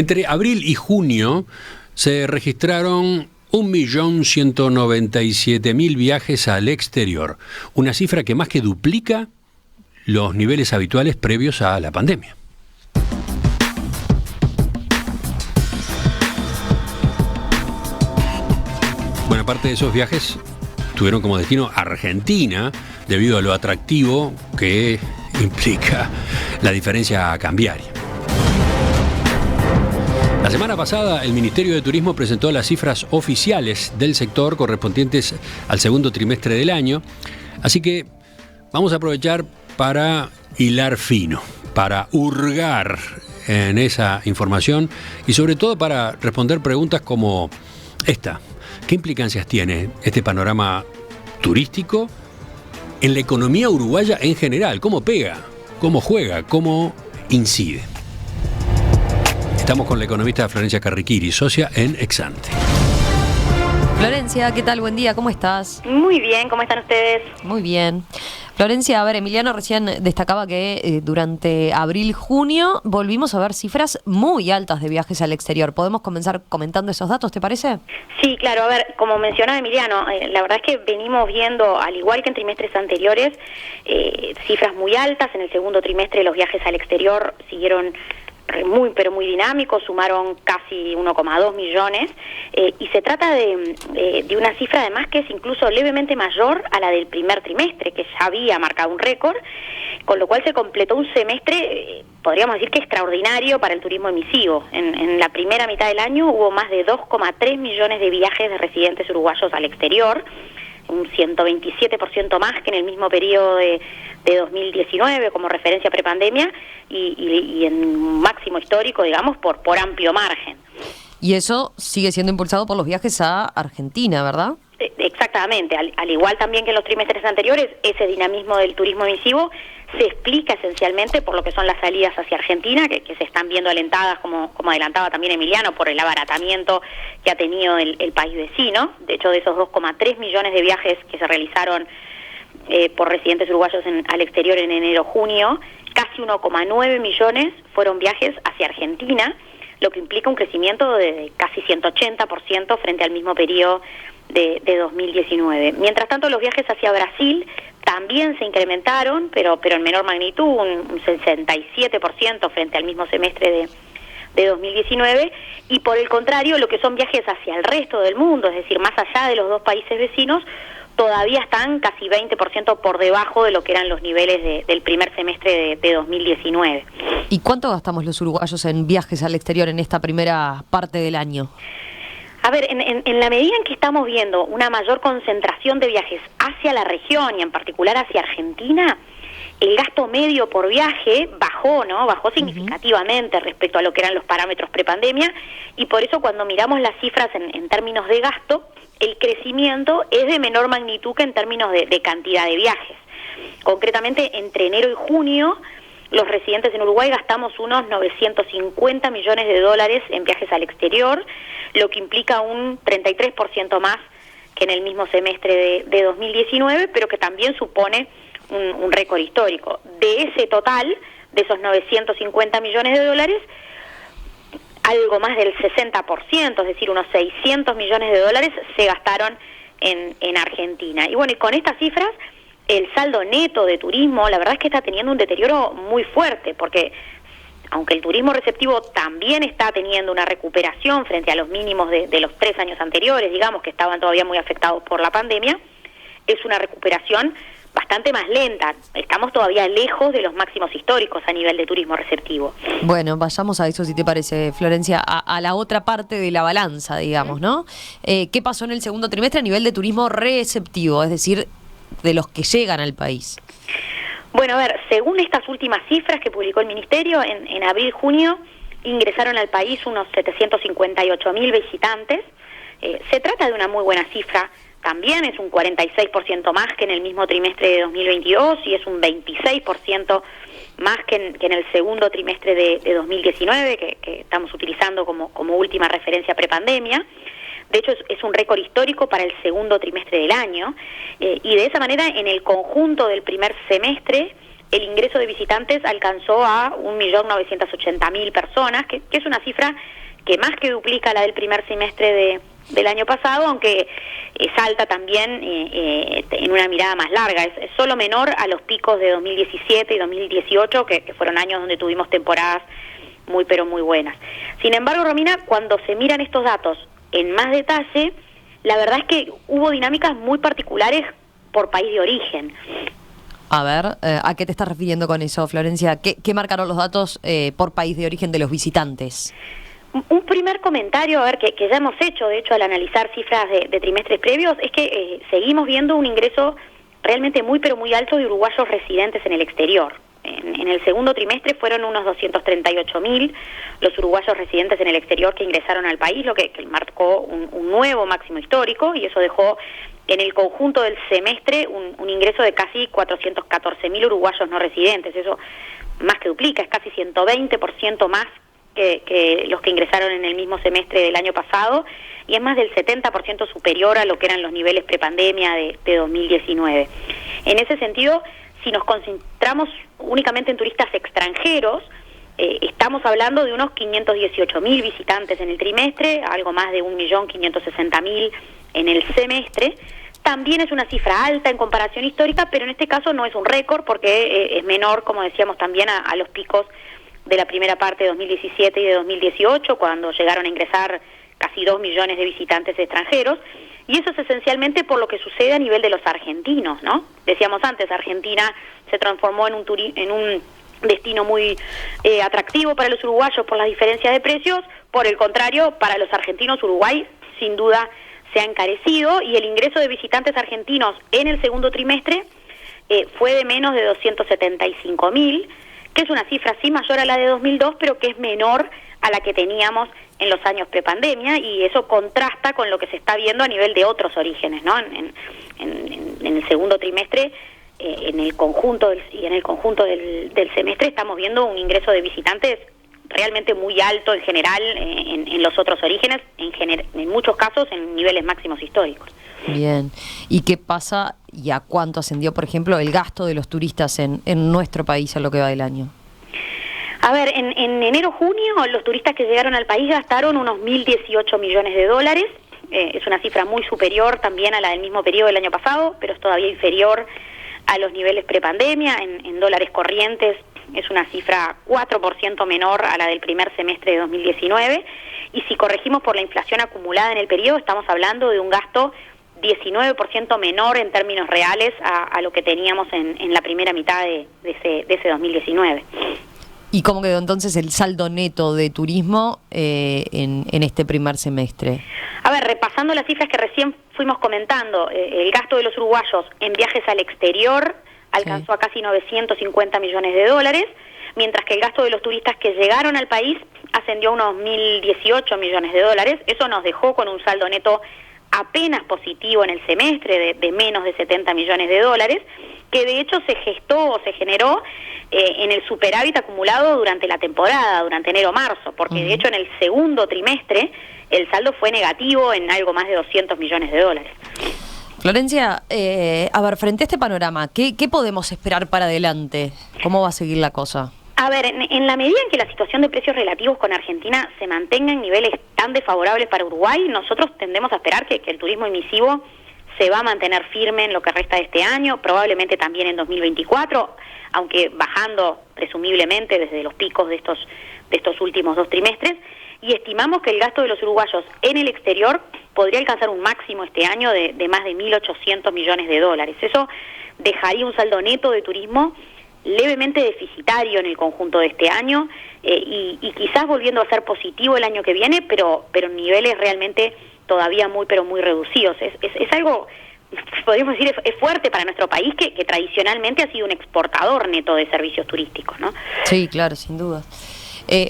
Entre abril y junio se registraron 1.197.000 viajes al exterior, una cifra que más que duplica los niveles habituales previos a la pandemia. Buena parte de esos viajes tuvieron como destino Argentina, debido a lo atractivo que implica la diferencia cambiaria. La semana pasada, el Ministerio de Turismo presentó las cifras oficiales del sector correspondientes al segundo trimestre del año, así que vamos a aprovechar para hilar fino, para hurgar en esa información y sobre todo para responder preguntas como esta. ¿Qué implicancias tiene este panorama turístico en la economía uruguaya en general? ¿Cómo pega? ¿Cómo juega? ¿Cómo incide? Estamos con la economista Florencia Carriquiri, socia en Exante. Florencia, ¿qué tal? Buen día, ¿cómo estás? Muy bien, ¿cómo están ustedes? Muy bien. Florencia, a ver, Emiliano recién destacaba que durante abril-junio volvimos a ver cifras muy altas de viajes al exterior. ¿Podemos comenzar comentando esos datos, te parece? Sí, claro, a ver, como mencionaba Emiliano, la verdad es que venimos viendo, al igual que en trimestres anteriores, cifras muy altas. En el segundo trimestre los viajes al exterior siguieron muy, pero muy dinámicos, sumaron casi 1,2 millones, y se trata de una cifra además que es incluso levemente mayor a la del primer trimestre, que ya había marcado un récord, con lo cual se completó un semestre, podríamos decir que extraordinario para el turismo emisivo. En la primera mitad del año hubo más de 2,3 millones de viajes de residentes uruguayos al exterior, un 127% más que en el mismo periodo de 2019 como referencia prepandemia y en un máximo histórico, digamos, por amplio margen. Y eso sigue siendo impulsado por los viajes a Argentina, ¿verdad? Exactamente, al igual también que en los trimestres anteriores, ese dinamismo del turismo emisivo se explica esencialmente por lo que son las salidas hacia Argentina, que se están viendo alentadas, como adelantaba también Emiliano, por el abaratamiento que ha tenido el país vecino. De hecho, de esos 2,3 millones de viajes que se realizaron por residentes uruguayos al exterior en enero-junio, casi 1,9 millones fueron viajes hacia Argentina, lo que implica un crecimiento de casi 180% frente al mismo periodo de 2019. Mientras tanto, los viajes hacia Brasil también se incrementaron, pero en menor magnitud, un 67% frente al mismo semestre de 2019, y por el contrario, lo que son viajes hacia el resto del mundo, es decir, más allá de los dos países vecinos, todavía están casi 20% por debajo de lo que eran los niveles del primer semestre de 2019. ¿Y cuánto gastamos los uruguayos en viajes al exterior en esta primera parte del año? A ver, en la medida en que estamos viendo una mayor concentración de viajes hacia la región y en particular hacia Argentina, el gasto medio por viaje bajó, ¿no? Bajó significativamente respecto a lo que eran los parámetros prepandemia, y por eso cuando miramos las cifras en términos de gasto, el crecimiento es de menor magnitud que en términos de cantidad de viajes. Concretamente, entre enero y junio, los residentes en Uruguay gastamos unos 950 millones de dólares en viajes al exterior, lo que implica un 33% más que en el mismo semestre de 2019, pero que también supone un récord histórico. De ese total, de esos 950 millones de dólares, algo más del 60%, es decir, unos 600 millones de dólares se gastaron en Argentina. Y bueno, y con estas cifras, el saldo neto de turismo, la verdad es que está teniendo un deterioro muy fuerte, porque aunque el turismo receptivo también está teniendo una recuperación frente a los mínimos de los 3 años anteriores, digamos, que estaban todavía muy afectados por la pandemia, es una recuperación bastante más lenta. Estamos todavía lejos de los máximos históricos a nivel de turismo receptivo. Bueno, vayamos a eso, si te parece, Florencia, a la otra parte de la balanza, digamos, ¿no? ¿Qué pasó en el segundo trimestre a nivel de turismo receptivo, es decir, de los que llegan al país? Bueno, a ver, según estas últimas cifras que publicó el Ministerio, en abril-junio ingresaron al país unos 758.000 visitantes. Se trata de una muy buena cifra, también es un 46% más que en el mismo trimestre de 2022 y es un 26% más que en el segundo trimestre de 2019, que estamos utilizando como última referencia prepandemia. De hecho, es un récord histórico para el segundo trimestre del año, y de esa manera, en el conjunto del primer semestre, el ingreso de visitantes alcanzó a 1.980.000 personas, que es una cifra que más que duplica la del primer semestre del año pasado, aunque es alta también en una mirada más larga. Es solo menor a los picos de 2017 y 2018, que fueron años donde tuvimos temporadas muy pero muy buenas. Sin embargo, Romina, cuando se miran estos datos en más detalle, la verdad es que hubo dinámicas muy particulares por país de origen. A ver, ¿a qué te estás refiriendo con eso, Florencia? ¿Qué marcaron los datos por país de origen de los visitantes? Un primer comentario, a ver, que ya hemos hecho, de hecho, al analizar cifras de trimestres previos, es que seguimos viendo un ingreso realmente muy pero muy alto de uruguayos residentes en el exterior. En el segundo trimestre fueron unos 238.000 los uruguayos residentes en el exterior que ingresaron al país, lo que marcó un nuevo máximo histórico, y eso dejó en el conjunto del semestre un ingreso de casi 414.000 uruguayos no residentes. Eso más que duplica, es casi 120% más que los que ingresaron en el mismo semestre del año pasado, y es más del 70% superior a lo que eran los niveles prepandemia de 2019. En ese sentido, si nos concentramos únicamente en turistas extranjeros, estamos hablando de unos 518.000 visitantes en el trimestre, algo más de 1.560.000 en el semestre. También es una cifra alta en comparación histórica, pero en este caso no es un récord porque es menor, como decíamos también, a los picos de la primera parte de 2017 y de 2018, cuando llegaron a ingresar casi 2 millones de visitantes extranjeros. Y eso es esencialmente por lo que sucede a nivel de los argentinos, ¿no? Decíamos antes, Argentina se transformó en un destino muy atractivo para los uruguayos por las diferencias de precios. Por el contrario, para los argentinos, Uruguay sin duda se ha encarecido, y el ingreso de visitantes argentinos en el segundo trimestre fue de menos de 275.000, que es una cifra sí mayor a la de 2002, pero que es menor a la que teníamos en los años prepandemia, y eso contrasta con lo que se está viendo a nivel de otros orígenes, ¿no? En el segundo trimestre, en el conjunto del semestre, estamos viendo un ingreso de visitantes realmente muy alto en general en los otros orígenes, en muchos casos en niveles máximos históricos. Bien. ¿Y qué pasa y a cuánto ascendió, por ejemplo, el gasto de los turistas en nuestro país a lo que va del año? A ver, en enero-junio los turistas que llegaron al país gastaron unos 1.018 millones de dólares. Es una cifra muy superior también a la del mismo periodo del año pasado, pero es todavía inferior a los niveles prepandemia. En dólares corrientes es una cifra 4% menor a la del primer semestre de 2019. Y si corregimos por la inflación acumulada en el periodo, estamos hablando de un gasto 19% menor en términos reales a lo que teníamos en la primera mitad de ese 2019. ¿Y cómo quedó entonces el saldo neto de turismo en este primer semestre? A ver, repasando las cifras que recién fuimos comentando, el gasto de los uruguayos en viajes al exterior alcanzó a casi 950 millones de dólares, mientras que el gasto de los turistas que llegaron al país ascendió a unos 1.018 millones de dólares. Eso nos dejó con un saldo neto apenas positivo en el semestre de menos de 70 millones de dólares, que de hecho se gestó o se generó en el superávit acumulado durante la temporada, durante enero-marzo, porque de hecho en el segundo trimestre el saldo fue negativo en algo más de 200 millones de dólares. Florencia, a ver, frente a este panorama, ¿qué podemos esperar para adelante? ¿Cómo va a seguir la cosa? A ver, en la medida en que la situación de precios relativos con Argentina se mantenga en niveles tan desfavorables para Uruguay, nosotros tendemos a esperar que el turismo emisivo se va a mantener firme en lo que resta de este año, probablemente también en 2024, aunque bajando presumiblemente desde los picos de estos últimos 2 trimestres, y estimamos que el gasto de los uruguayos en el exterior podría alcanzar un máximo este año de más de 1.800 millones de dólares. Eso dejaría un saldo neto de turismo levemente deficitario en el conjunto de este año, y quizás volviendo a ser positivo el año que viene, pero en niveles realmente todavía muy pero muy reducidos. Es algo, podríamos decir, es fuerte para nuestro país, que tradicionalmente ha sido un exportador neto de servicios turísticos, ¿no? Sí, claro, sin duda.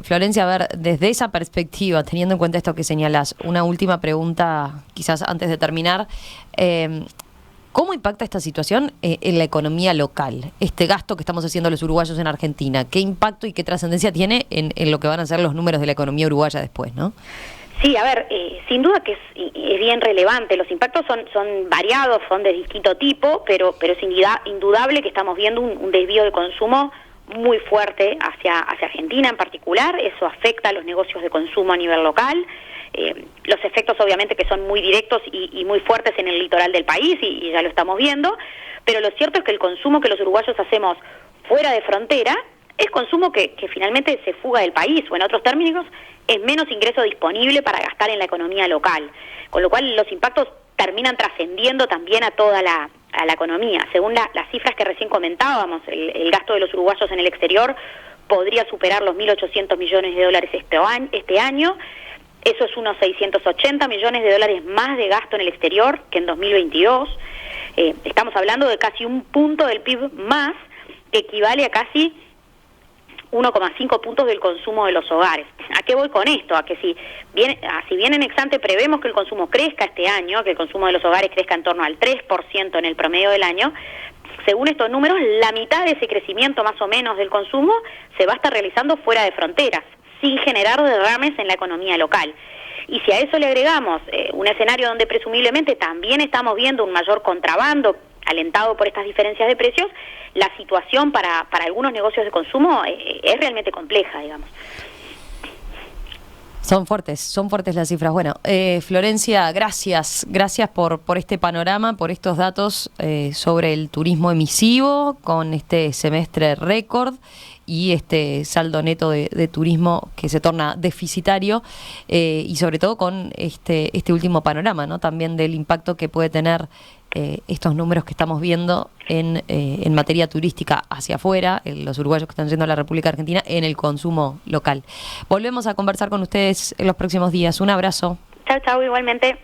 Florencia, a ver, desde esa perspectiva, teniendo en cuenta esto que señalás, una última pregunta, quizás antes de terminar. ¿Cómo impacta esta situación en la economía local? Este gasto que estamos haciendo los uruguayos en Argentina, ¿qué impacto y qué trascendencia tiene en lo que van a ser los números de la economía uruguaya después, no? Sí, a ver, sin duda que es bien relevante. Los impactos son variados, son de distinto tipo, pero es indudable que estamos viendo un desvío de consumo muy fuerte hacia Argentina en particular. Eso afecta a los negocios de consumo a nivel local. Los efectos obviamente que son muy directos y muy fuertes en el litoral del país, y ya lo estamos viendo, pero lo cierto es que el consumo que los uruguayos hacemos fuera de frontera es consumo que finalmente se fuga del país, o en otros términos, es menos ingreso disponible para gastar en la economía local, con lo cual los impactos terminan trascendiendo también a toda la economía. Según las cifras que recién comentábamos, el gasto de los uruguayos en el exterior podría superar los 1.800 millones de dólares este año. Eso es unos 680 millones de dólares más de gasto en el exterior que en 2022. Estamos hablando de casi un punto del PIB más, que equivale a casi 1,5 puntos del consumo de los hogares. ¿A qué voy con esto? A que si bien en ex ante prevemos que el consumo crezca este año, que el consumo de los hogares crezca en torno al 3% en el promedio del año, según estos números, la mitad de ese crecimiento más o menos del consumo se va a estar realizando fuera de fronteras, sin generar derrames en la economía local. Y si a eso le agregamos un escenario donde presumiblemente también estamos viendo un mayor contrabando alentado por estas diferencias de precios, la situación para algunos negocios de consumo es realmente compleja, digamos. Son fuertes las cifras. Bueno, Florencia, gracias por este panorama, por estos datos sobre el turismo emisivo, con este semestre récord y este saldo neto de turismo que se torna deficitario, y sobre todo con este último panorama, ¿no? También del impacto que puede tener estos números que estamos viendo en materia turística hacia afuera, los uruguayos que están yendo a la República Argentina, en el consumo local. Volvemos a conversar con ustedes en los próximos días. Un abrazo. Chau, igualmente.